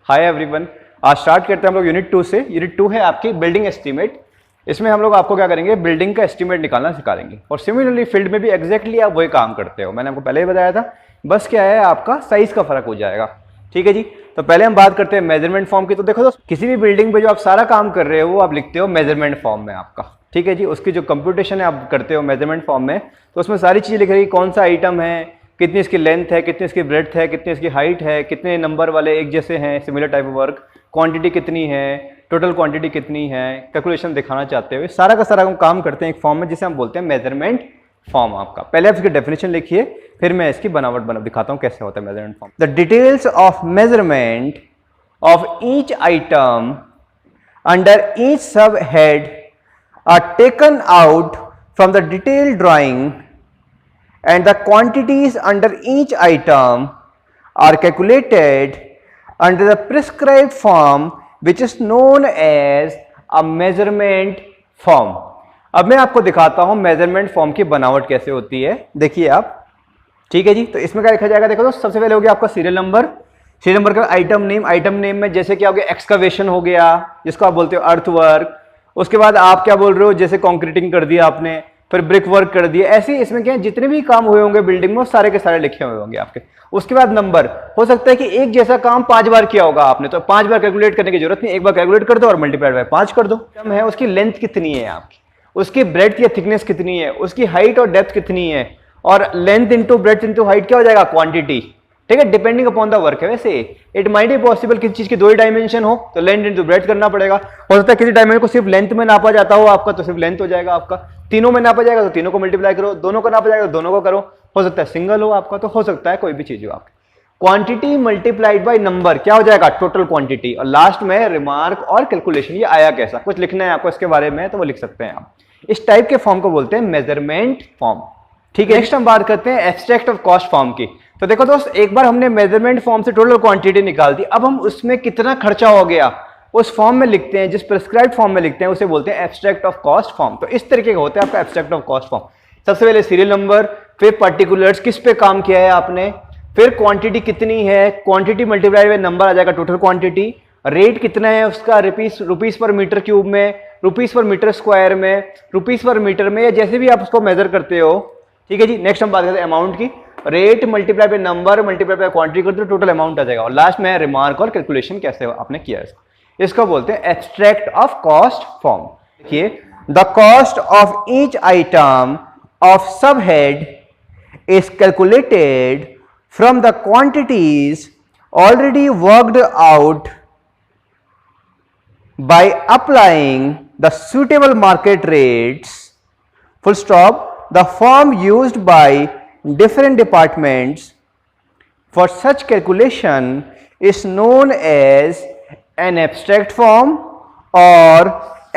Hi everyone, आज start करते हैं हम लोग यूनिट 2 से। यूनिट 2 है आपकी बिल्डिंग एस्टीमेट। इसमें हम लोग आपको क्या करेंगे, बिल्डिंग का एस्टीमेट निकालना सिखाएंगे। और सिमिलरली फील्ड में भी एग्जैक्टली आप वही काम करते हो, मैंने आपको पहले ही बताया था। बस क्या है, आपका साइज का फर्क हो जाएगा। ठीक है जी। तो पहले हम बात करते हैं मेजरमेंट फॉर्म की। तो देखो दोस्त, किसी भी बिल्डिंग पे जो आप सारा काम कर रहे हो वो आप लिखते हो मेजरमेंट फॉर्म में आपका। ठीक है जी। उसकी जो कंप्यूटेशन है आप करते हो मेजरमेंट फॉर्म में, तो उसमें सारी चीजें लिख रही, कौन सा आइटम है, कितनी इसकी लेंथ है, कितनी इसकी ब्रेड्थ है, कितनी इसकी हाइट है, कितने नंबर वाले एक जैसे हैं, similar type of work, quantity कितनी है, टोटल क्वांटिटी कितनी है, कैलकुलेशन दिखाना चाहते हुए सारा का सारा हम काम करते हैं एक फॉर्म में जिसे हम बोलते हैं मेजरमेंट फॉर्म आपका। पहले आप इसकी डेफिनेशन लिखिए, फिर मैं इसकी बनावट दिखाता हूं कैसे होता है measurement form. The details of measurement of each item under each sub head are taken out from the detailed drawing and the quantities under each item are calculated under the prescribed form which is known as a measurement form। अब मैं आपको दिखाता हूं measurement form की बनावट कैसे होती है। देखिए आप, ठीक है जी। तो इसमें क्या लिखा जाएगा, देखो तो सबसे पहले हो गया आपका सीरियल नंबर। सीरियल नंबर का आइटम नेम, आइटम नेम में जैसे क्या हो गया, एक्सकवेशन हो गया जिसको आप बोलते हो अर्थवर्क। उसके बाद आप क्या बोल रहे हो, जैसे कंक्रीटिंग कर दिया आपने, फिर ब्रिक वर्क कर दिया। ऐसे इसमें क्या है, जितने भी काम हुए होंगे बिल्डिंग में वो सारे के सारे लिखे हुए होंगे आपके। उसके बाद नंबर, हो सकता है कि एक जैसा काम 5 बार किया होगा आपने, तो 5 बार कैलकुलेट करने की जरूरत नहीं, एक बार कैलकुलेट कर दो और मल्टीप्लाइड बाय 5 कर दो। कम है, उसकी लेंथ कितनी है आपकी, उसकी ब्रेड्थ या थिकनेस कितनी है, उसकी हाइट और डेप्थ कितनी है, और length into breadth into height क्या हो जाएगा, क्वांटिटी। ठीक है, डिपेंडिंग अपॉन द वर्क है। वैसे इट माइट बी पॉसिबल किसी चीज की 2 ही डायमेंशन हो तो लेंथ इंटू ब्रेड्थ करना पड़ेगा। हो सकता है किसी डायमेंशन को सिर्फ लेंथ में नापा जाता हो आपका, तो सिर्फ लेंथ हो जाएगा आपका। तीनों में नापा जाएगा तो तीनों को मल्टीप्लाई करो, दोनों को नापा जाएगा तो दोनों को करो। हो सकता है सिंगल हो आपका, तो हो सकता है कोई भी चीज हो आपकी। क्वांटिटी मल्टीप्लाइड बाय नंबर क्या हो जाएगा, टोटल क्वांटिटी। और लास्ट में रिमार्क और कैलकुलेशन। ये आया कैसा, कुछ लिखना है आपको इसके बारे में तो वो लिख सकते हैं आप। इस टाइप के फॉर्म को बोलते हैं मेजरमेंट फॉर्म। ठीक है, नेक्स्ट हम बात करते हैं एब्स्ट्रैक्ट ऑफ कॉस्ट फॉर्म की। तो देखो दोस्त, एक बार हमने मेजरमेंट फॉर्म से टोटल क्वांटिटी निकाल दी, अब हम उसमें कितना खर्चा हो गया उस फॉर्म में लिखते हैं, जिस प्रिस्क्राइब्ड फॉर्म में लिखते हैं उसे बोलते हैं एब्स्ट्रैक्ट ऑफ कॉस्ट फॉर्म। तो इस तरीके का होता है आपका एब्स्ट्रैक्ट ऑफ कॉस्ट फॉर्म। सबसे पहले सीरियल नंबर, फिर पर्टिकुलर्स, किस पे काम किया है आपने, फिर क्वांटिटी कितनी है, क्वांटिटी मल्टीप्लाई बाय नंबर आ जाएगा टोटल क्वांटिटी, रेट कितना है उसका, रुपीस पर मीटर क्यूब में, रुपीस पर मीटर स्क्वायर में, रुपीस पर मीटर में, या जैसे भी आप उसको मेजर करते हो। ठीक है जी। नेक्स्ट हम बात करते हैं अमाउंट की। Rate multiply by number multiply by quantity करते हो, टोटल अमाउंट आ जाएगा। और लास्ट में रिमार्क और कैलकुलेशन कैसे आपने किया इसको बोलते हैं एब्स्ट्रैक्ट ऑफ कॉस्ट फॉर्म। देखिए, the cost of each item of sub head is calculated from the quantities already worked out by applying the suitable market rates, full stop. The form used by different departments for such calculation is known as an abstract form or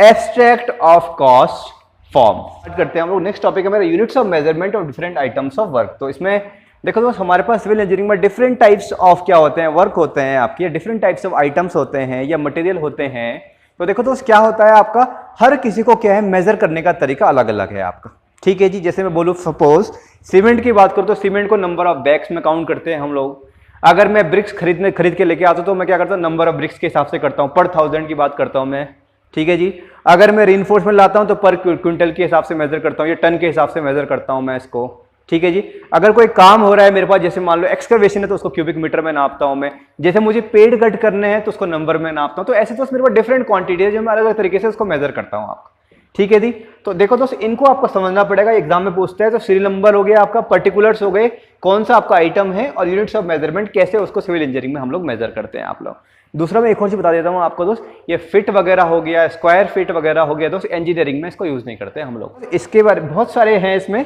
abstract of cost form। बात करते हैं हम लोग, next topic है मेरा units of measurement of different items of work. तो इसमें देखो दोस्त, हमारे पास सिविल इंजीनियरिंग में डिफरेंट टाइप्स ऑफ क्या होते हैं, वर्क होते हैं आपके, डिफरेंट टाइप्स ऑफ आइटम्स होते हैं या मटेरियल होते हैं। तो देखो दोस्त, क्या होता है आपका, हर किसी को क्या है, मेजर करने का तरीका अलग अलग है आपका। ठीक है जी। जैसे मैं बोलूँ, सपोज सीमेंट की बात करूँ तो सीमेंट को नंबर ऑफ बैग्स में काउंट करते हैं हम लोग। अगर मैं ब्रिक्स खरीद के लेके आता हूँ तो मैं क्या करता हूँ, नंबर ऑफ ब्रिक्स के हिसाब से करता हूँ, पर 1000 की बात करता हूँ मैं। ठीक है जी। अगर मैं रीइंफोर्समेंट लाता हूँ तो पर क्विंटल के हिसाब से मेजर करता हूँ, या टन के हिसाब से मेजर करता हूँ मैं इसको। ठीक है जी। अगर कोई काम हो रहा है मेरे पास, जैसे मान लो एक्सकवेशन है तो उसको क्यूबिक मीटर में नापता हूँ मैं। जैसे मुझे पेड़ कट करने हैं तो उसको नंबर में नापता हूँ। तो ऐसे तो मेरे पास डिफरेंट क्वांटिटी है जो मैं अलग अलग तरीके से उसको मेजर करता हूँ आपका। ठीक है जी। तो देखो दोस्त, इनको आपको समझना पड़ेगा, एग्जाम में पूछता है। तो सीरियल नंबर हो गया आपका, पर्टिकुलर्स हो गए, कौन सा आपका आइटम है, और यूनिट्स ऑफ मेजरमेंट कैसे उसको सिविल इंजीनियरिंग में हम लोग मेजर करते हैं आप लोग। दूसरा मैं एक और चीज बता देता हूँ आपको दोस्त, ये फिट वगैरह हो गया, स्क्वायर फिट वगैरह हो गया दोस्त, इंजीनियरिंग में इसको यूज नहीं करते हम लोग। इसके बारे में बहुत सारे हैं इसमें,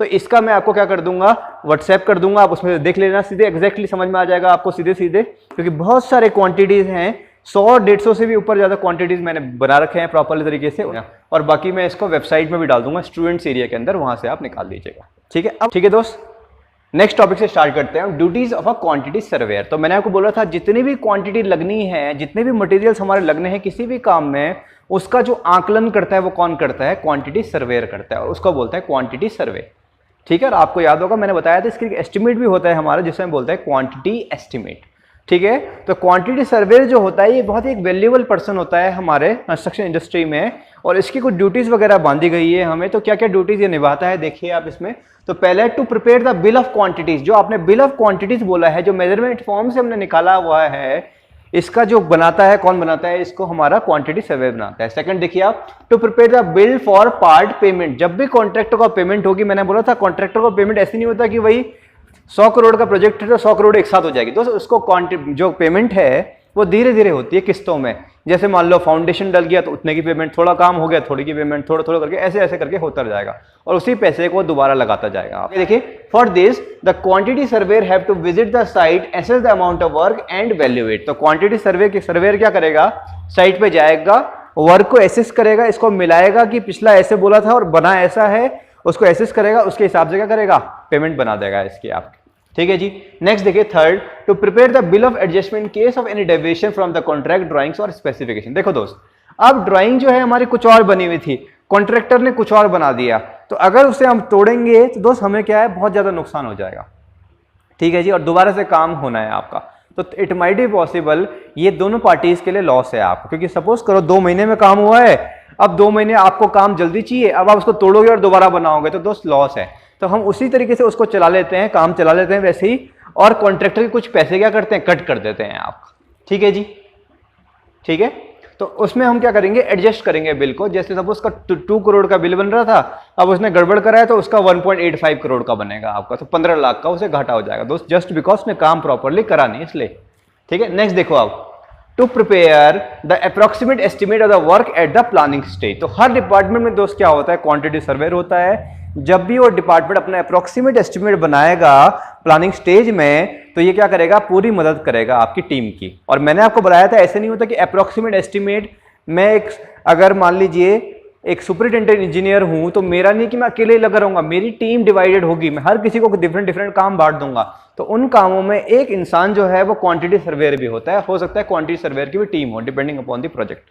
तो इसका मैं आपको क्या कर दूंगा, व्हाट्सएप कर दूंगा, आप उसमें देख लेना, सीधे एग्जैक्टली समझ में आ जाएगा आपको सीधे सीधे, क्योंकि बहुत सारे क्वांटिटीज हैं, 100-150 से भी ऊपर ज्यादा क्वांटिटीज मैंने बना रखे हैं प्रॉपरली तरीके से। और बाकी मैं इसको वेबसाइट में भी डाल दूंगा स्टूडेंट्स एरिया के अंदर, वहां से आप निकाल लीजिएगा। ठीक है। अब ठीक है दोस्त, नेक्स्ट टॉपिक से स्टार्ट करते हैं, duties of a quantity surveyor. तो मैंने आपको बोला था, जितनी भी क्वांटिटी लगनी है, जितने भी मटेरियल्स हमारे लगने हैं किसी भी काम में, उसका जो आकलन करता है वो कौन करता है, क्वांटिटी सर्वेयर करता है, और उसको बोलता है क्वांटिटी सर्वे। ठीक है। और आपको याद होगा मैंने बताया था इसकी एस्टिमेट भी होता है हमारा, जिसमें बोलता है क्वांटिटी एस्टिमेट। ठीक है। तो क्वांटिटी सर्वेयर जो होता है ये बहुत ही एक वैल्यूएबल पर्सन होता है हमारे कंस्ट्रक्शन इंडस्ट्री में, और इसकी कुछ ड्यूटीज वगैरह बांधी गई है हमें। तो क्या क्या ड्यूटीज ये निभाता है देखिए आप इसमें। तो पहले to prepare the bill of quantities, जो आपने बिल ऑफ क्वांटिटीज बोला है, जो मेजरमेंट फॉर्म से हमने निकाला हुआ है, इसका जो बनाता है, कौन बनाता है इसको, हमारा क्वांटिटी सर्वे बनाता है। सेकंड देखिए आप, to prepare the bill for part payment, जब भी कॉन्ट्रैक्टर का पेमेंट होगी, मैंने बोला था कॉन्ट्रैक्टर का पेमेंट ऐसे नहीं होता कि वही 100 करोड़ का प्रोजेक्ट है तो 100 करोड़ एक साथ हो जाएगी दोस्तों। उसको जो पेमेंट है वो धीरे धीरे होती है किस्तों में। जैसे मान लो फाउंडेशन डल गया तो उतने की पेमेंट, थोड़ा काम हो गया थोड़ी की पेमेंट, थोड़ा थोड़ा करके ऐसे ऐसे करके होता जाएगा और उसी पैसे को दोबारा लगाता जाएगा। आप देखिए, for this the quantity surveyor have to visit the site, assess the amount of work and valuate. तो क्वांटिटी सर्वेयर क्या करेगा, साइट पे जाएगा, वर्क को एसेस करेगा, इसको मिलाएगा कि पिछला ऐसे बोला था और बना ऐसा है, उसको एसेस करेगा, उसके हिसाब से क्या करेगा, पेमेंट बना देगा इसकी आपकी। ठीक है जी। नेक्स्ट देखिए third, to prepare the bill of adjustment case of any deviation from the contract drawings और स्पेसिफिकेशन। देखो दोस्त, अब ड्राइंग जो है हमारी कुछ और बनी हुई थी, कॉन्ट्रैक्टर ने कुछ और बना दिया, तो अगर उसे हम तोड़ेंगे तो दोस्त हमें क्या है, बहुत ज्यादा नुकसान हो जाएगा। ठीक है जी, और दोबारा से काम होना है आपका, तो इट माइट बी पॉसिबल, ये दोनों पार्टीज के लिए लॉस है आपको। क्योंकि सपोज करो 2 महीने में काम हुआ है, अब 2 महीने आपको काम जल्दी चाहिए, अब आप उसको तोड़ोगे और दोबारा बनाओगे तो दोस्त लॉस है। तो हम उसी तरीके से उसको चला लेते हैं, काम चला लेते हैं वैसे ही, और कॉन्ट्रैक्टर के कुछ पैसे क्या करते हैं, कट कर देते हैं आप। ठीक है जी, ठीक है। तो उसमें हम क्या करेंगे, एडजस्ट करेंगे बिल को। जैसे सपोज उसका 2 करोड़ का बिल बन रहा था, अब उसने गड़बड़ कराया तो उसका 1.85 करोड़ का बनेगा आपका, तो 15 लाख का उसे घाटा हो जाएगा दोस्त, जस्ट बिकॉज उसने काम प्रॉपरली करा नहीं इसलिए। ठीक है। नेक्स्ट देखो आप, to prepare the approximate estimate of the work at the planning stage. तो हर डिपार्टमेंट में दोस्त क्या होता है, क्वांटिटी सर्वेयर होता है। जब भी वो डिपार्टमेंट अपना अप्रोक्सीमेट एस्टिमेट बनाएगा प्लानिंग स्टेज में, तो ये क्या करेगा, पूरी मदद करेगा आपकी टीम की। और मैंने आपको बताया था ऐसे नहीं होता कि अप्रोक्सीमेट एस्टिमेट मैं अगर मान लीजिए एक सुपरिटेंडेंट इंजीनियर हूं तो मेरा नहीं कि मैं अकेले लगा रहूंगा, मेरी टीम डिवाइडेड होगी, मैं हर किसी को डिफरेंट काम बांट दूंगा। तो उन कामों में एक इंसान जो है वो क्वांटिटी सर्वेयर भी होता है, हो सकता है क्वांटिटी सर्वेयर की भी टीम हो, डिपेंडिंग अपॉन द प्रोजेक्ट।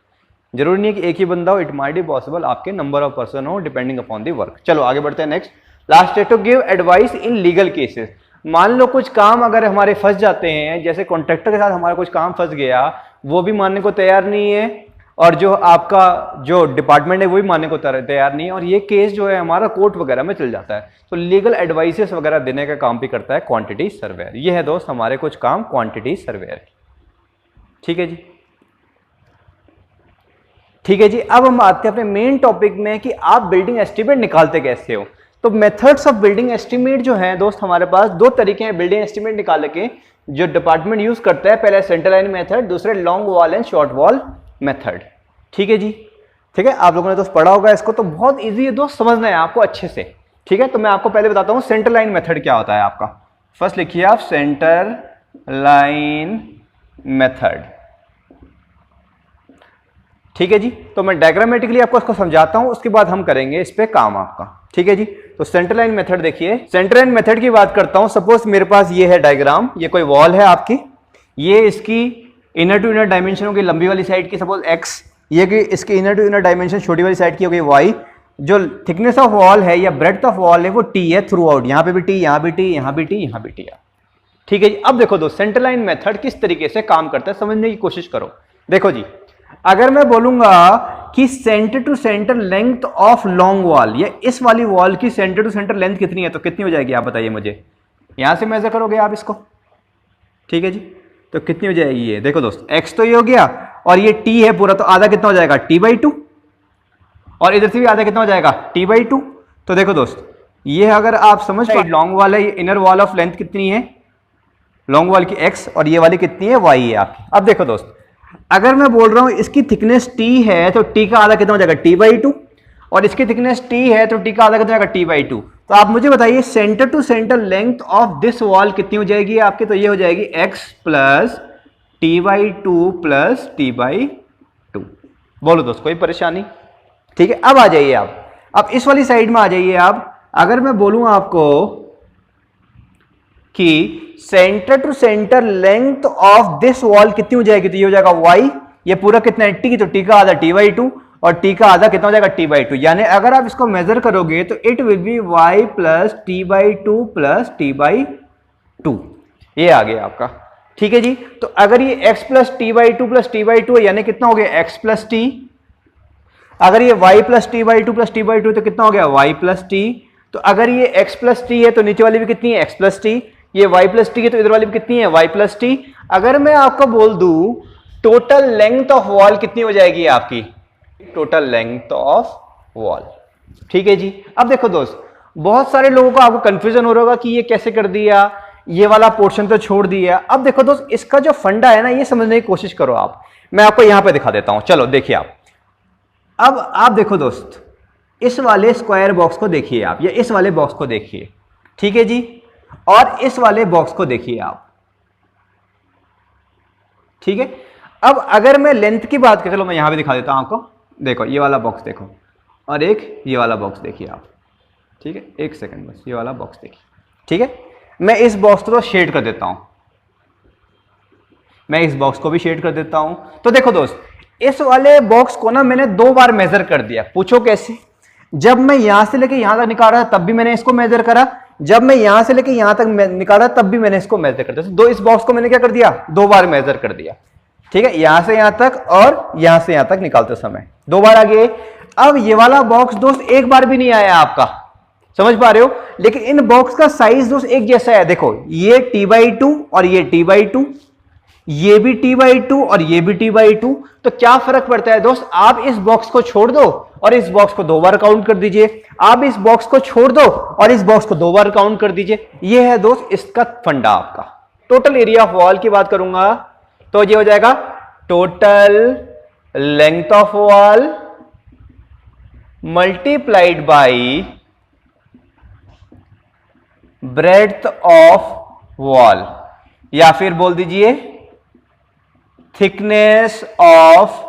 जरूरी नहीं है कि एक ही बंदा हो, इट माइट बी पॉसिबल आपके नंबर ऑफ पर्सन हो, डिपेंडिंग अपॉन द वर्क। चलो आगे बढ़ते हैं। नेक्स्ट लास्ट है to give advice in legal cases. मान लो कुछ काम अगर हमारे फंस जाते हैं, जैसे कॉन्ट्रैक्टर के साथ हमारा कुछ काम फंस गया, वो भी मानने को तैयार नहीं है, और जो आपका जो डिपार्टमेंट है वो भी मानने को तैयार नहीं है, और ये केस जो है हमारा कोर्ट वगैरह में चल जाता है, तो लीगल एडवाइसेस वगैरह देने का काम भी करता है क्वांटिटी सर्वेयर। ये है दोस्त हमारे कुछ काम क्वांटिटी सर्वेयर। ठीक है जी, ठीक है जी। अब हम आते हैं अपने मेन टॉपिक में कि आप बिल्डिंग एस्टीमेट निकालते कैसे हो। तो मेथड्स ऑफ बिल्डिंग एस्टीमेट जो है दोस्त, हमारे पास 2 तरीके हैं बिल्डिंग एस्टीमेट निकालने के, जो डिपार्टमेंट यूज करता है। पहले सेंटर लाइन मेथड, दूसरे long wall and short wall method. ठीक है जी, ठीक है। आप लोगों ने दोस्त पढ़ा होगा इसको, तो बहुत इजी है दोस्त, समझना है आपको अच्छे से। ठीक है, तो मैं आपको पहले बताता हूं सेंटर लाइन मेथड क्या होता है आपका। फर्स्ट लिखिए आप सेंटर लाइन मेथड। ठीक है जी, तो मैं डायग्रामेटिकली आपको इसको समझाता हूं, उसके बाद हम करेंगे इस पे काम आपका। ठीक है जी, तो सेंटर लाइन मेथड देखिए, सेंटर लाइन मेथड की बात करता हूं। सपोज मेरे पास ये है डायग्राम, ये कोई वॉल है आपकी, ये इसकी इनर टू इनर डायमेंशन होगी लंबी वाली साइड की सपोज x, ये कि इसकी इनर टू इनर डायमेंशन छोटी वाली साइड की होगी y। जो थिकनेस ऑफ वॉल है या ब्रेड्थ ऑफ वॉल है वो t है थ्रू आउट, यहाँ पे भी t, यहाँ भी t, यहाँ भी t, यहाँ भी t है। ठीक है जी। अब देखो दोस्त सेंटर लाइन मेथड किस तरीके से काम करता है समझने की कोशिश करो। देखो जी, अगर मैं बोलूंगा कि centre to centre length of long wall, या इस वाली वॉल की सेंटर टू सेंटर लेंथ कितनी है, तो कितनी हो जाएगी आप बताइए मुझे। यहां से मेजर करोगे आप इसको। ठीक है जी, तो कितनी हो जाएगी ये, देखो दोस्त x तो ये हो गया, और ये t है पूरा, तो आधा कितना हो जाएगा t/2, और इधर से भी आधा कितना हो जाएगा t/2। तो देखो दोस्त, ये अगर आप समझ पाए लॉन्ग वॉल है, ये इनर वॉल ऑफ लेंथ कितनी है लॉन्ग वॉल की x, और ये वाली कितनी है y है आपकी। अब देखो दोस्त, अगर मैं बोल रहा हूं इसकी थिकनेस t है, तो t का आधा कितना हो जाएगा t/2, और इसकी थिकनेस t है तो t का आधा कितना हो जाएगा t/2। तो आप मुझे बताइए centre to centre length of this wall कितनी हो जाएगी आपकी, तो ये हो जाएगी x plus t/2 plus t/2। बोलो दोस्त कोई परेशानी। ठीक है, अब आ जाइए आप, अब इस वाली साइड में आ जाइए आप। अगर मैं बोलूं आपको कि centre to centre length of this wall कितनी हो जाएगी, तो ये हो जाएगा y, ये पूरा कितना है t, तो t का आधा t/2, और t का आधा कितना हो जाएगा t/2। यानी अगर आप इसको मेजर करोगे तो it will be y plus t/2 plus t/2। ये आ गया आपका। ठीक है जी। तो अगर ये x plus T by two plus T by two है, यानी कितना हो गया x प्लस टी। अगर ये y plus T by two plus T by two तो कितना हो गया y प्लस टी। तो अगर ये x प्लस टी है तो नीचे वाली भी कितनी है x प्लस टी, ये y प्लस टी है तो इधर वाली भी कितनी है y प्लस टी। अगर मैं आपको बोल दूं टोटल लेंथ ऑफ वॉल कितनी हो जाएगी आपकी, टोटल लेंथ ऑफ वॉल। ठीक है जी। अब देखो दोस्त, बहुत सारे लोगों को आपको कंफ्यूजन हो रहा होगा कि ये कैसे कर दिया, ये वाला पोर्शन तो छोड़ दिया। अब देखो दोस्त, इसका जो फंडा है ना, ये समझने की कोशिश करो आप। मैं आपको यहां पे दिखा देता हूं, चलो देखिए आप। अब आप देखो दोस्त, इस वाले स्क्वायर बॉक्स को देखिए आप, या इस वाले बॉक्स को देखिए, ठीक है जी, और इस वाले बॉक्स को देखिए आप, ठीक है। अब अगर मैं लेंथ की बात करूं, चलो मैं यहां पे दिखा देता हूं आपको। देखो ये वाला बॉक्स देखो, और एक ये वाला बॉक्स देखिए आप, ठीक है। एक सेकंड बस, ये वाला बॉक्स देखिए, ठीक है। मैं इस बॉक्स को तो शेड कर देता हूं, मैं इस बॉक्स को भी शेड कर देता हूं। तो देखो दोस्त, इस वाले बॉक्स को ना मैंने 2 बार मेजर कर दिया। पूछो कैसे? जब मैं यहां से लेके यहां तक निकाल रहा था तब भी मैंने इसको मेजर करा, जब मैं यहां से लेके यहां तक निकाला तब भी मैंने इसको मेजर कर दिया। तो इस बॉक्स को मैंने क्या कर दिया, 2 बार मेजर कर दिया, ठीक है। यहां से यहां तक और यहां से यहां तक निकालते समय 2 बार आ गए। अब ये वाला बॉक्स दोस्त एक बार भी नहीं आया आपका, समझ पा रहे हो। लेकिन इन बॉक्स का साइज दोस्त एक जैसा है। देखो ये t/2 और ये t/2, ये भी t/2 और ये भी t/2। तो क्या फर्क पड़ता है दोस्त, आप इस बॉक्स को छोड़ दो और इस बॉक्स को 2 बार काउंट कर दीजिए, आप इस बॉक्स को छोड़ दो और इस बॉक्स को 2 बार काउंट कर दीजिए। ये है दोस्त इसका फंडा आपका। टोटल एरिया ऑफ वॉल की बात करूंगा तो ये हो जाएगा total length of wall multiplied by breadth of wall, या फिर बोल दीजिए थिकनेस ऑफ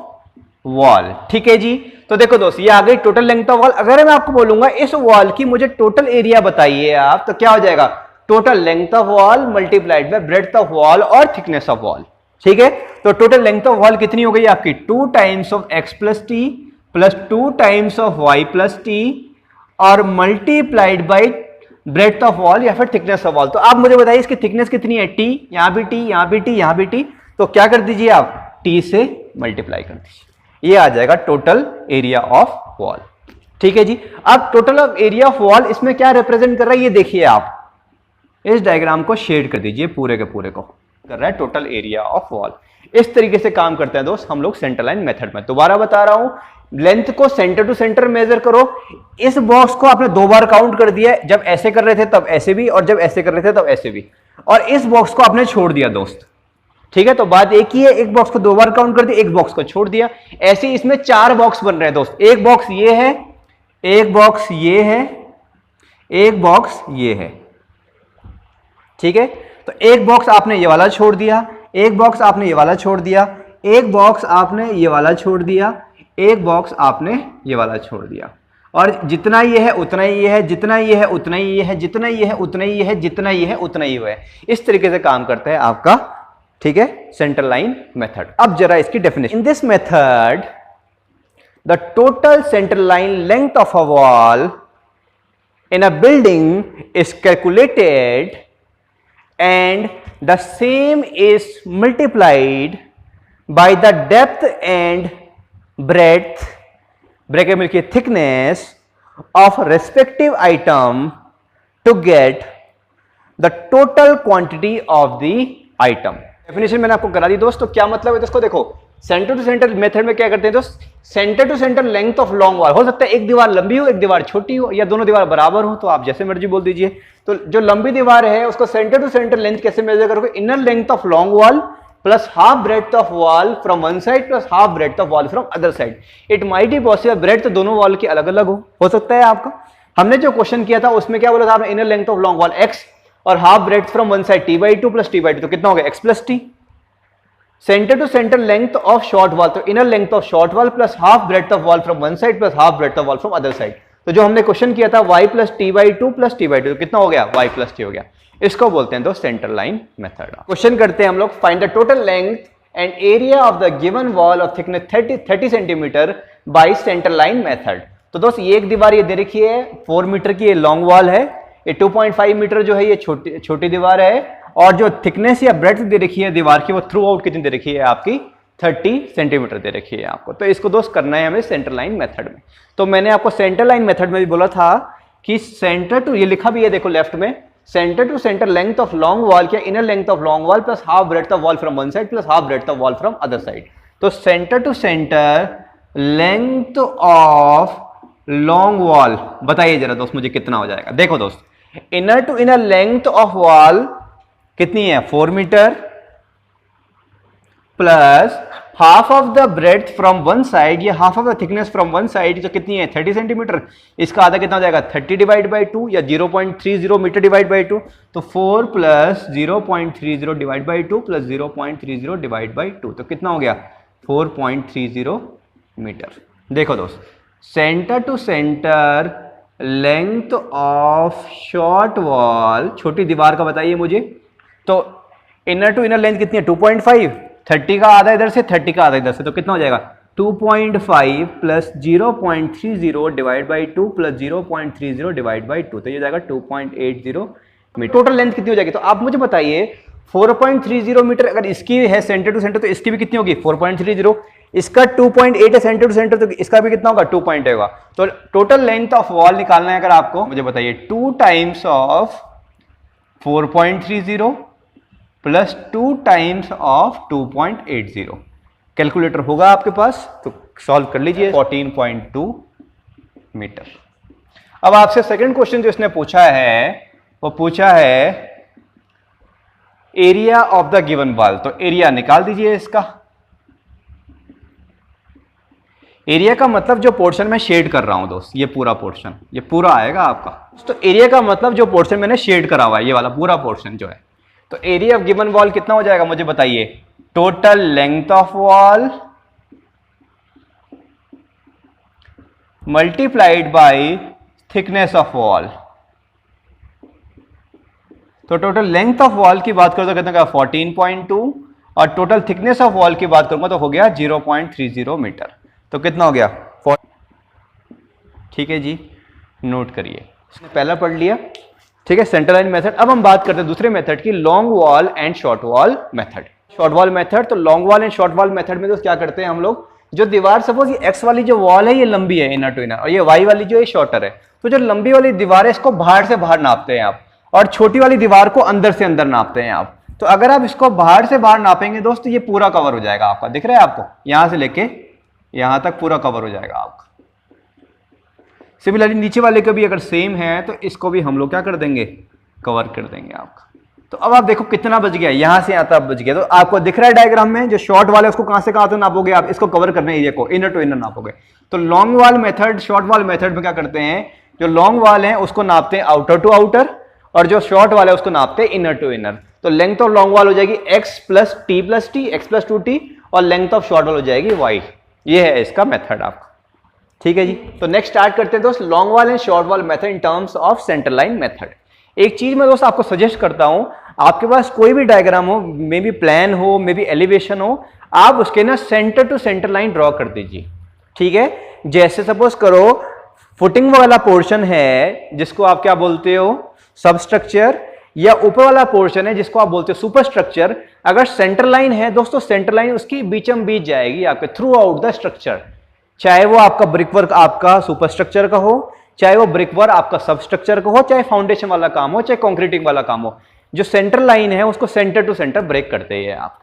वॉल। ठीक है जी। तो देखो दोस्त, ये आ गई टोटल लेंथ ऑफ वॉल। अगर मैं आपको बोलूंगा इस वॉल की मुझे टोटल एरिया बताइए आप, तो क्या हो जाएगा, total length of wall multiplied bye breadth of wall और थिकनेस ऑफ वॉल। ठीक है। तो टोटल लेंथ ऑफ वॉल कितनी हो गई आपकी, 2 times of x plus t plus 2 times of y plus t और multiplied by breadth of wall या फिर थिकनेस ऑफ वॉल। तो आप मुझे बताइए इसकी थिकनेस कितनी है, t, यहां भी t, यहां भी t, यहां भी t। तो क्या कर दीजिए आप, t से मल्टीप्लाई कर दीजिए, ये आ जाएगा टोटल एरिया ऑफ वॉल। ठीक है जी। अब total of area of wall इसमें क्या रिप्रेजेंट कर रहा है, ये देखिए आप, इस डायग्राम को शेड कर दीजिए, पूरे के पूरे को कर रहा है टोटल एरिया ऑफ वॉल। इस तरीके से काम करते हैं दोस्त हम लोग सेंटर लाइन मेथड में। दोबारा बता रहा हूं, लेंथ को सेंटर टू सेंटर मेजर करो। इस बॉक्स को आपने 2 बार काउंट कर दिया, जब ऐसे कर रहे थे तब ऐसे भी, और जब ऐसे कर रहे थे तब ऐसे भी, और इस बॉक्स को आपने छोड़ दिया दोस्त। ठीक है। तो बात एक ही है, एक बॉक्स को 2 बार काउंट कर दिया, एक बॉक्स को छोड़ दिया। ऐसे इसमें 4 बॉक्स बन रहे हैं दोस्त। एक बॉक्स ये है, एक बॉक्स ये है, एक बॉक्स ये है। ठीक है। तो एक बॉक्स आपने ये वाला छोड़ दिया, एक बॉक्स आपने ये वाला छोड़ दिया, एक बॉक्स आपने ये वाला छोड़ दिया, एक बॉक्स आपने ये वाला छोड़ दिया, और जितना ये है उतना ये है, जितना ये है उतना ये है, जितना ये है उतना ये है, जितना ये है उतना ये है। इस तरीके से काम करता है आपका, ठीक है, सेंटर लाइन मेथड। अब जरा इसकी definition. In this method the total centre line length of a wall in a building is calculated and the same is multiplied by the depth and breadth bracket में लिखिए thickness of respective item to get the total quantity of the item। Definition मैंने आपको करा दी दोस्त। तो क्या मतलब है दोस्तों, देखो सेंटर टू सेंटर मेथड में क्या करते हैं दोस्त, centre to centre length of long wall, हो सकता है एक दीवार लंबी हो एक दीवार छोटी हो, या दोनों दीवार बराबर हो, तो आप जैसे मर्जी बोल दीजिए। तो जो लंबी दीवार है उसको सेंटर टू सेंटर लेंथ कैसे मेजर करोगे, inner length of long wall plus half breadth of wall from one side plus half breadth of wall from other side. It might be possible breadth दोनों wall की अलग अलग हो सकता है आपका। हमने जो क्वेश्चन किया था उसमें क्या बोला था आपने, inner length of long wall x और half breadth from one side t/2 plus t/2, तो कितना हो गया x plus t। Centre to centre length of short wall, तो inner length of short wall plus half breadth of wall from one side plus half breadth of wall from other side. तो जो हमने question किया था y plus t/2 plus t/2, तो कितना हो गया y प्लस t हो गया। इसको बोलते हैं तो सेंटर लाइन मेथड। क्वेश्चन करते हैं हम लोग, find the total length and area of the given wall of thickness 30 centimetre bye centre line method. तो दोस्त ये एक दीवार ये दे रखी है 4 मीटर की, ये लॉन्ग वॉल है, ये 2.5 मीटर जो है ये छोटी दीवार है, और जो थिकनेस या ब्रेड्थ दे रखी है दीवार की वो थ्रू आउट कितनी दे रखी है आपकी 30 सेंटीमीटर दे रखी है आपको। तो इसको दोस्त करना है हमें सेंटर लाइन मेथड में। तो मैंने आपको सेंटर लाइन मेथड में भी बोला था कि सेंटर टू, ये लिखा भी है देखो लेफ्ट में, centre to centre length of long wall क्या inner length of long wall plus half breadth of wall from one side plus half breadth of wall from other side. तो centre to centre length of long wall बताइए जरा दोस्त मुझे कितना हो जाएगा। देखो दोस्त, inner to inner length of wall कितनी है 4 metre plus half of the breadth from one side, ये half of the thickness from one side जो कितनी है 30 सेंटीमीटर, इसका आधा कितना हो जाएगा 30 डिवाइड बाई 2 या 0.30 मीटर डिवाइड बाई 2। तो 4 plus 0.30 divide by 2 plus 0.30 divide by 2 तो कितना हो गया 4.30 मीटर। देखो दोस्त, centre to centre length of short wall, छोटी दीवार का बताइए मुझे, तो इनर टू इनर लेंथ कितनी है 2.5, 30 का आधा इधर से 30 का आधा इधर से, तो कितना हो जाएगा 2.5 plus 0.30 divide by 2 plus 0.30 divide by 2, तो ये हो जाएगा 2.80 मीटर। टोटल लेंथ कितनी हो जाएगी, तो आप मुझे बताइए 4.30 मीटर अगर इसकी है सेंटर टू सेंटर तो इसकी भी कितनी होगी 4.30, इसका 2.8 है सेंटर टू सेंटर तो इसका भी कितना होगा 2.8 होगा। तो टोटल लेंथ ऑफ वॉल निकालना है अगर आपको, मुझे बताइए 2 times of 4.30 plus 2 times of 2.80, calculator होगा आपके पास तो सॉल्व कर लीजिए 14.2 मीटर। अब आपसे सेकंड क्वेश्चन जो इसने पूछा है वो पूछा है area of the given wall, तो एरिया निकाल दीजिए इसका। एरिया का मतलब जो पोर्शन मैं शेड कर रहा हूं दोस्त, ये पूरा पोर्शन ये पूरा आएगा आपका। तो एरिया का मतलब जो पोर्शन मैंने शेड करा हुआ है ये वाला पूरा पोर्शन जो है, तो एरिया ऑफ गिवन वॉल कितना हो जाएगा मुझे बताइए, total length of wall multiplied by thickness of wall. तो टोटल लेंथ ऑफ वॉल की बात करो तो कितना का 14.2 और टोटल थिकनेस ऑफ वॉल की बात करूंगा तो हो गया 0.30 मीटर। तो कितना हो गया ठीक है जी, नोट करिए, पहला पढ़ लिया ठीक है सेंटर लाइन मेथड। अब हम बात करते हैं दूसरे मेथड की, long wall and short wall method. Short wall method, तो long wall and short wall method में तो क्या करते हैं हम लोग, जो दीवार सपोज ये एक्स वाली जो वॉल है ये लंबी है इनर टू इनर और ये वाई वाली जो है शॉर्टर है, तो जो लंबी वाली दीवार है इसको बाहर से बाहर नापते हैं आप और छोटी वाली दीवार को अंदर से अंदर नापते हैं आप। तो अगर आप इसको बाहर से बाहर नापेंगे दोस्त ये पूरा कवर हो जाएगा आपका, दिख रहा है आपको, यहां से लेके यहां तक पूरा कवर हो जाएगा आपका। सिमिलरली नीचे वाले का भी अगर सेम है तो इसको भी हम लोग क्या कर देंगे, कवर कर देंगे आपका। तो अब आप देखो कितना बच गया, यहां से यहां तक बच गया। तो आपको दिख रहा है डायग्राम में जो शॉर्ट वाल है उसको कहां से कहां तक नापोगे आप, इसको कवर करने एरिया को इनर टू इनर नापोगे। तो long wall method short wall method में क्या करते हैं, जो लॉन्ग वॉल है उसको नापते हैं आउटर टू आउटर और जो शॉर्ट वाल है उसको नापते हैं इनर टू इनर। तो लेंथ ऑफ लॉन्ग वॉल हो जाएगी x plus T x plus 2t और लेंथ ऑफ शॉर्ट वॉल हो जाएगी y। ये है इसका मेथड आपका, ठीक है जी। तो नेक्स्ट स्टार्ट करते हैं दोस्त long wall and short wall method in terms of centre line method. एक चीज मैं दोस्त आपको सजेस्ट करता हूं, आपके पास कोई भी डायग्राम हो, मे बी प्लान हो, मे बी एलिवेशन हो, आप उसके ना centre to centre line draw कर दीजिए, ठीक है। जैसे सपोज करो फुटिंग वाला पोर्शन है जिसको आप क्या बोलते हो सबस्ट्रक्चर, या ऊपर वाला पोर्शन है जिसको आप बोलते हो सुपर स्ट्रक्चर। अगर सेंटर लाइन है दोस्तों, सेंटर लाइन उसकी बीचम बीच जाएगी आपके थ्रू आउट द स्ट्रक्चर, चाहे वो आपका ब्रिक वर्क आपका सुपर स्ट्रक्चर का हो, चाहे वो ब्रिक वर्क आपका सब स्ट्रक्चर का हो, चाहे फाउंडेशन वाला काम हो, चाहे कंक्रीटिंग वाला काम हो, जो सेंटर लाइन है उसको सेंटर टू सेंटर ब्रेक करते हैं आप,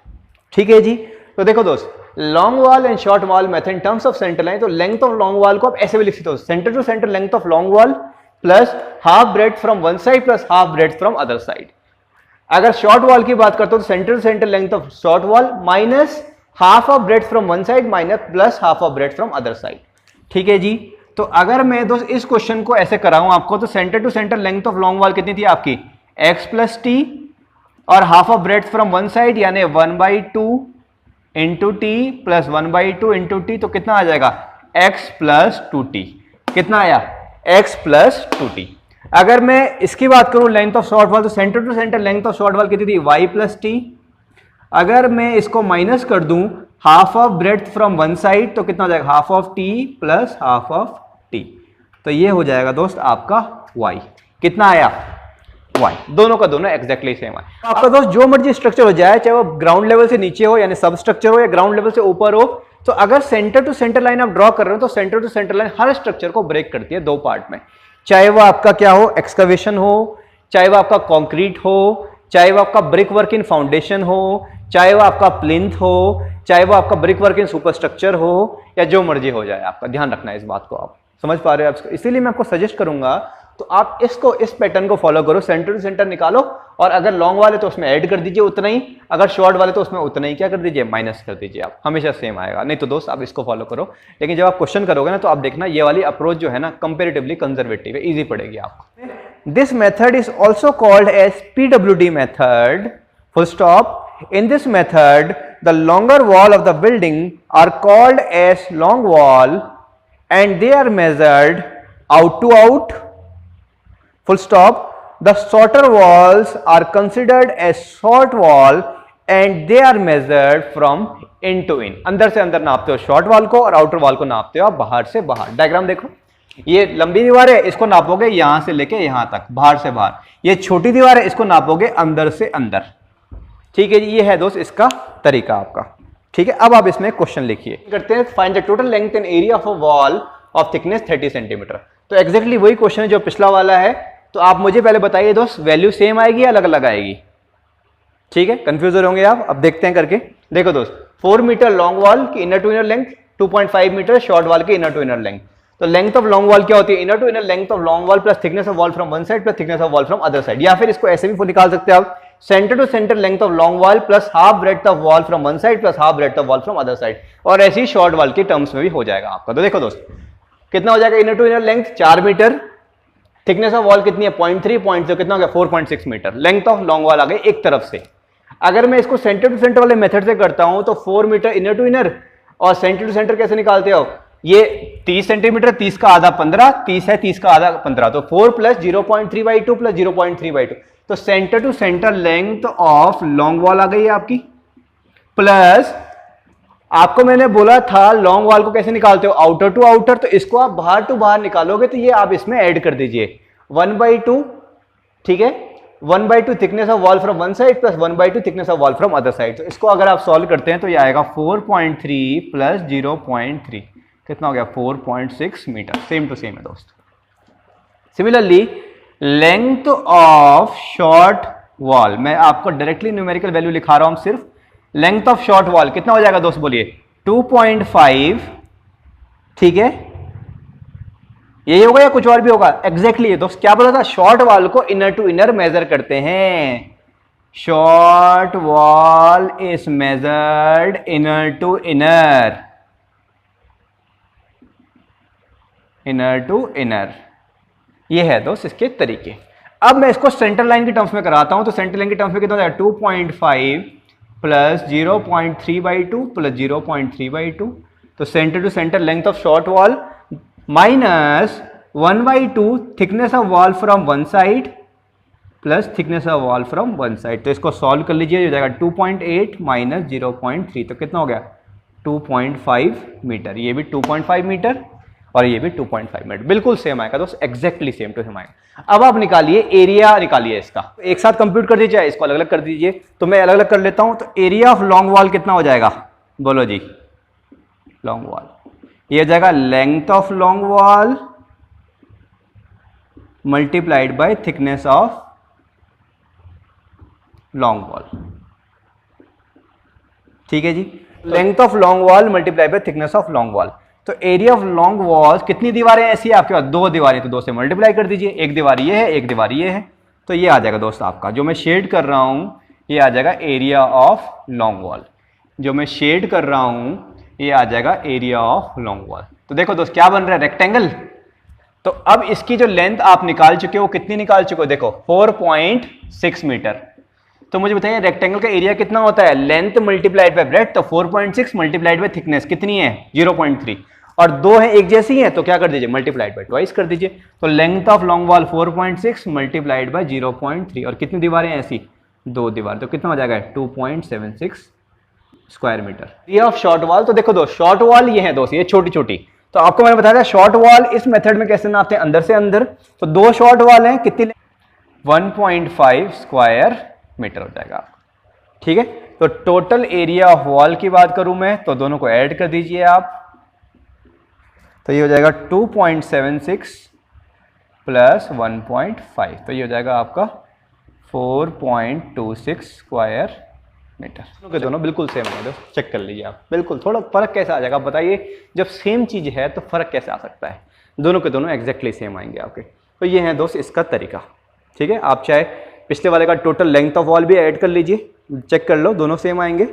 ठीक है जी। तो देखो दोस्त long wall and short wall method in terms of centre line, तो लेंथ ऑफ लॉन्ग वॉल को आप ऐसे भी लिख सकते हो, centre to centre length of long wall plus half breadth from one side plus half breadth from other side. अगर short wall की बात करते हो तो centre to centre length of short wall minus half of breadth from one side minus plus half of breadth from other side, ठीक है जी। तो अगर मैं दोस्त इस क्वेश्चन को ऐसे कराऊं आपको, तो centre to centre length of long wall कितनी थी आपकी x प्लस टी और half of breadth from one side यानी 1/2 into t plus 1/2 into t, तो कितना आ जाएगा x प्लस 2t। कितना आया x प्लस 2t। अगर मैं इसकी बात करूं लेंथ ऑफ शॉर्ट वॉल, तो centre to centre length of short wall कितनी थी y प्लस टी। अगर मैं इसको माइनस कर दूं half of breadth from one side, तो कितना हो जाएगा half of T plus half of T, तो ये हो जाएगा दोस्त आपका y। कितना आया 1, दोनों का दोनों एग्जैक्टली सेम है। आपका दोस्त जो मर्जी स्ट्रक्चर हो जाए, चाहे वो ग्राउंड लेवल से नीचे हो यानी सब स्ट्रक्चर हो या ग्राउंड लेवल से ऊपर हो, तो अगर सेंटर टू सेंटर लाइन आप ड्रॉ कर रहे हो तो सेंटर टू सेंटर लाइन हर स्ट्रक्चर को ब्रेक करती है 2 पार्ट में, चाहे वो आपका क्या हो, एक्सकवेशन हो, चाहे वो आपका कॉन्क्रीट हो, चाहे वो आपका ब्रिक वर्क इन फाउंडेशन हो, चाहे वो आपका प्लिंथ हो, चाहे वो आपका ब्रिक वर्क इन सुपरस्ट्रक्चर हो, या जो मर्जी हो जाए। आपका ध्यान रखना है इस बात को, आप समझ पा रहे हो आप, इसीलिए मैं आपको सजेस्ट करूंगा तो आप इसको, इस पैटर्न को फॉलो करो, सेंटर टू सेंटर निकालो, और अगर लॉन्ग वाले तो उसमें ऐड कर दीजिए उतना ही, अगर शॉर्ट वाले तो उसमें उतना ही क्या कर दीजिए, माइनस कर दीजिए। आप हमेशा सेम आएगा। नहीं तो दोस्त आप इसको फॉलो करो, लेकिन जब आप क्वेश्चन करोगे ना तो आप देखना ये वाली अप्रोच जो है ना कंपेरेटिवली कंजर्वेटिव है, इजी पड़ेगी आपको। This method is also called as PWD method, full stop. In this method, the longer wall of the building are called as long wall and they are measured out to out, full stop. The shorter walls are considered as short wall and they are measured from in to in. अंदर से अंदर नापते हो short wall को और outer wall को नापते हो आप बाहर से बाहर। डायग्राम देखो, ये लंबी दीवार है, इसको नापोगे यहां से लेके यहां तक, बाहर से बाहर। ये छोटी दीवार है, इसको नापोगे अंदर से अंदर। ठीक है जी, ये है दोस्त इसका तरीका आपका। ठीक है, अब आप इसमें क्वेश्चन लिखिए। करते हैं find the total length and area of a wall of thickness 30 centimetre. तो एग्जैक्टली वही क्वेश्चन है जो पिछला वाला है। तो आप मुझे पहले बताइए दोस्त, वैल्यू सेम आएगी या अलग अलग आएगी? ठीक है, कंफ्यूज होंगे आप। अब देखते हैं करके। देखो दोस्त, 4 मीटर लॉन्ग वॉल की inner to inner length, 2.5 metre short wall की इनर टू इनर लेंथ। तो लेंथ ऑफ लॉन्ग वॉल क्या होती है? Inner to inner length of long wall plus thickness of wall from one side plus thickness of wall from other side. या फिर इसको ऐसे भी निकाल सकते हैं आप, centre to centre length of long wall plus half breadth of wall from one side plus half breadth of wall from other side. और ऐसी शॉर्ट वॉल के टर्म्स में भी हो जाएगा आपका। तो देखो दोस्त, कितना हो जाएगा? Inner to inner length 4 metre, thickness of wall कितनी है? 0.3 कितना हो गया? 4.6 metre. Length of long wall आ गई एक तरफ से। अगर मैं इसको सेंटर टू सेंटर वाले मेथड से करता हूं तो 4 मीटर इनर टू इनर, और सेंटर टू सेंटर कैसे निकालते हो? ये 30 सेंटीमीटर, 30 का आधा 15, 30 है 30 का आधा 15, तो 4 प्लस 0.3/2 प्लस 0.3/2। तो centre to centre length of long wall आ गई है आपकी, प्लस आपको मैंने बोला था लॉन्ग वॉल को कैसे निकालते हो? Outer to outer. तो इसको आप बाहर टू बाहर निकालोगे तो ये आप इसमें ऐड कर दीजिए 1/2। ठीक है, 1/2 thickness of wall from one side plus 1/2 thickness of wall from other side. तो इसको अगर आप सॉल्व करते हैं तो ये आएगा 4.3 प्लस 0.3, कितना हो गया? 4.6 मीटर। सेम टू सेम है दोस्त। Similarly length of short wall, मैं आपको डायरेक्टली न्यूमेरिकल वैल्यू लिखा रहा हूं सिर्फ। लेंथ ऑफ शॉर्ट वॉल कितना हो जाएगा दोस्त? बोलिए 2.5। ठीक है, यही होगा या कुछ और भी होगा? एग्जैक्टली दोस्त, क्या बोला था? शॉर्ट वॉल को इनर टू इनर मेजर करते हैं। Short wall is measured inner to inner, inner to inner. ये है दोस्त इसके तरीके। अब मैं इसको सेंटर लाइन की टर्म्स में कराता हूं। तो सेंटर लाइन की टर्म्स में कितना हो जाएगा? 2.5 प्लस 0.3/2 प्लस 0.3/2। तो centre to centre length of short wall minus 1/2 thickness of wall from one side plus thickness of wall from one side. तो इसको सॉल्व कर लीजिए, हो जाएगा 2.8 माइनस 0.3। तो कितना हो गया? 2.5 मीटर। ये भी 2.5 मीटर और ये भी 2.5 मीटर। बिल्कुल सेम आएगा दोस्त, एग्जैक्टली सेम टू सेम आएगा। अब आप निकालिए एरिया, निकालिए इसका। एक साथ कंप्यूट कर दीजिए, इसको अलग अलग कर दीजिए। तो मैं अलग अलग कर लेता हूं। तो एरिया ऑफ लॉन्ग वॉल कितना हो जाएगा? बोलो जी। लॉन्ग वॉल ये हो जाएगा length of long wall multiplied by thickness of long wall. ठीक है जी, length of long wall multiplied by thickness of long wall. तो एरिया ऑफ लॉन्ग वॉल, कितनी दीवारें ऐसी है आपके पास? 2 दीवारें, तो 2 से मल्टीप्लाई कर दीजिए। एक दीवार ये है, एक दीवार ये है। तो ये आ जाएगा दोस्त आपका, जो मैं शेड कर रहा हूं ये आ जाएगा एरिया ऑफ लॉन्ग वॉल। जो मैं शेड कर रहा हूं ये आ जाएगा एरिया ऑफ लॉन्ग वॉल। तो देखो दोस्त क्या बन रहा है? रेक्टेंगल। तो अब इसकी जो लेंथ आप निकाल चुके हो, कितनी निकाल चुके हो? देखो 4.6 मीटर। तो मुझे बताइए रेक्टेंगल का एरिया कितना होता है? Length multiplied by breadth. तो 4.6 मल्टीप्लाइड बाय थिकनेस कितनी है? 0.3। और 2 है एक जैसी है, तो क्या कर दीजिए? मल्टीप्लाइड बाय ट्वाइस कर दीजिए। तो length of long wall 4.6 multiplied by 0.3। और कितनी दीवारें ऐसी? 2 दीवार। तो कितना हो जाएगा? 2.76 square metre. Area of short wall, तो देखो दोस्त शॉर्ट वॉल ये है दोस्त, ये छोटी छोटी। तो आपको मैंने बताया था शॉर्ट वॉल इस मेथड में कैसे नापते हैं? अंदर से अंदर। तो 2 शॉर्ट वॉल हैं, कितनी? 1.5 स्क्वायर मीटर हो जाएगा आपका। ठीक है, तो टोटल एरिया ऑफ वॉल की बात करूं मैं तो दोनों को ऐड कर दीजिए आप, तो ये हो जाएगा 2.76 प्लस 1.5, तो ये हो जाएगा आपका 4.26 स्क्वायर मीटर। दोनों के दोनों बिल्कुल सेम है दोस्त, चेक कर लीजिए आप, बिल्कुल। थोड़ा फर्क कैसे आ जाएगा आप बताइए, जब सेम चीज है तो फर्क कैसे आ सकता है? दोनों के दोनों एग्जैक्टली सेम आएंगे आपके। तो ये है दोस्त इसका तरीका। ठीक है, आप चाहे पिछले वाले का टोटल लेंथ ऑफ वॉल भी ऐड कर लीजिए, चेक कर लो, दोनों सेम आएंगे।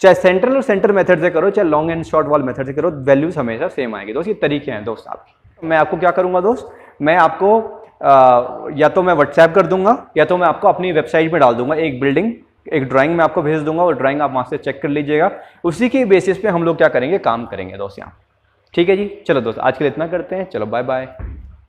चाहे सेंट्रल और सेंटर मेथड से करो, चाहे long and short wall method से करो, वैल्यूज हमेशा सेम आएंगे दोस्त। ये तरीके हैं दोस्त आपके। मैं आपको क्या करूंगा दोस्त, मैं आपको या तो मैं व्हाट्सएप कर दूंगा या तो मैं आपको अपनी वेबसाइट पे डाल दूंगा एक बिल्डिंग, एक ड्राइंग मैं आपको भेज दूंगा, और ड्राइंग आप वहां से चेक कर लीजिएगा। उसी के बेसिस पे हम लोग क्या करेंगे, काम करेंगे दोस्त यहाँ। ठीक है जी, चलो दोस्त आज के लिए इतना करते हैं, चलो बाय बाय।